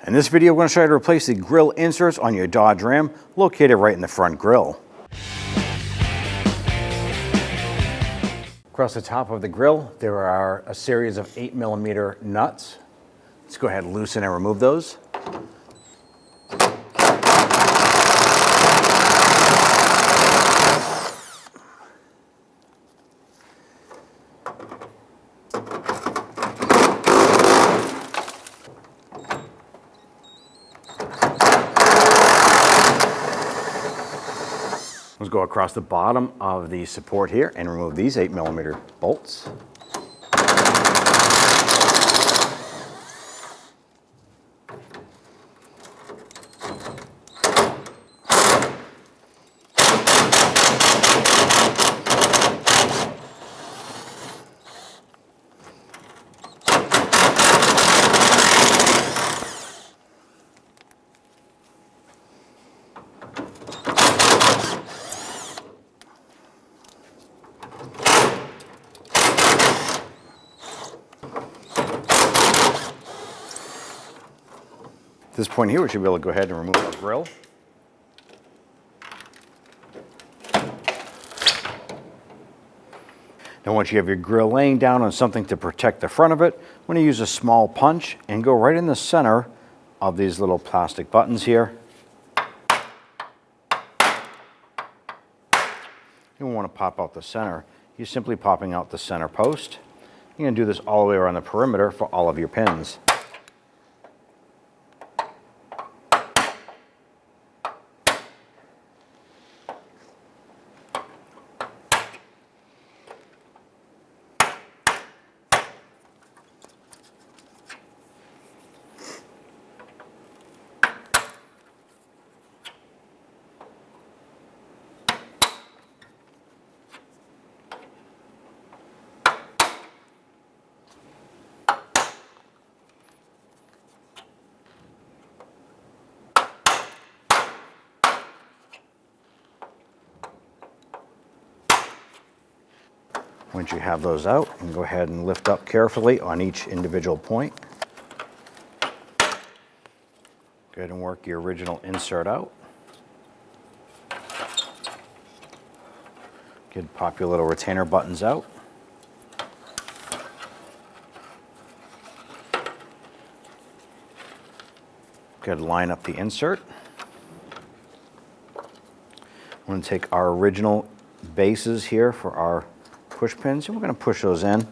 In this video, we're going to show you how to replace the grill inserts on your Dodge Ram, located right in the front grille. Across the top of the grill, there are a series of 8mm nuts. Let's go ahead and loosen and remove those. Let's go across the bottom of the support here and remove these 8mm bolts. At this point here, we should be able to go ahead and remove our grill. Now once you have your grill laying down on something to protect the front of it, I'm going to use a small punch and go right in the center of these little plastic buttons here. You don't want to pop out the center. You're simply popping out the center post. You're going to do this all the way around the perimeter for all of your pins. Once you have those out, you can go ahead and lift up carefully on each individual point. Go ahead and work your original insert out. Good, pop your little retainer buttons out. Go ahead and line up the insert. I'm going to take our original bases here for our push pins, and we're going to push those in. I'm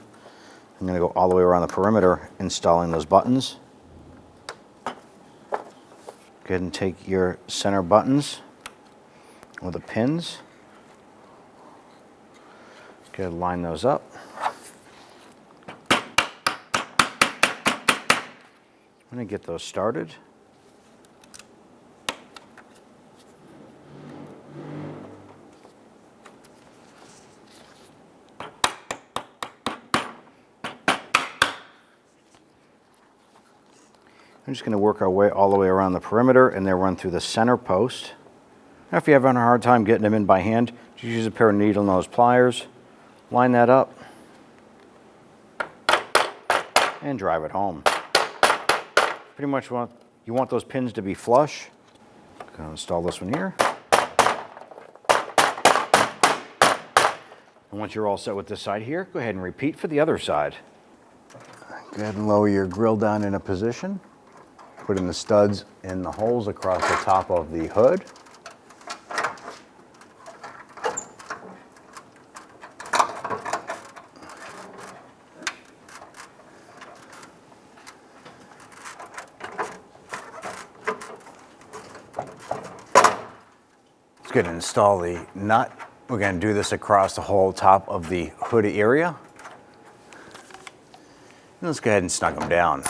going to go all the way around the perimeter installing those buttons. Go ahead and take your center buttons with the pins. Go ahead and line those up. I'm going to get those started. I'm just going to work our way all the way around the perimeter and then run through the center post. Now, if you're having a hard time getting them in by hand, just use a pair of needle nose pliers, line that up, and drive it home. Pretty much you want those pins to be flush. I'm going to install this one here. And once you're all set with this side here, go ahead and repeat for the other side. Go ahead and lower your grill down in a position. Put in the studs in the holes across the top of the hood. Let's go ahead and install the nut. We're going to do this across the whole top of the hood area. And let's go ahead and snug them down.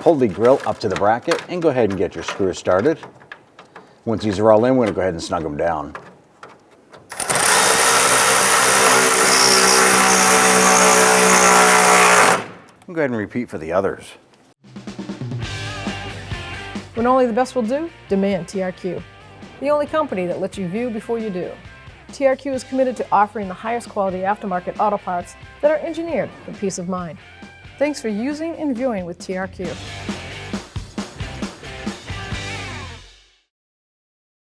Hold the grill up to the bracket and go ahead and get your screws started. Once these are all in, we're going to go ahead and snug them down. Go ahead and repeat for the others. When only the best will do, demand TRQ. The only company that lets you view before you do. TRQ is committed to offering the highest quality aftermarket auto parts that are engineered for peace of mind. Thanks for using and viewing with TRQ.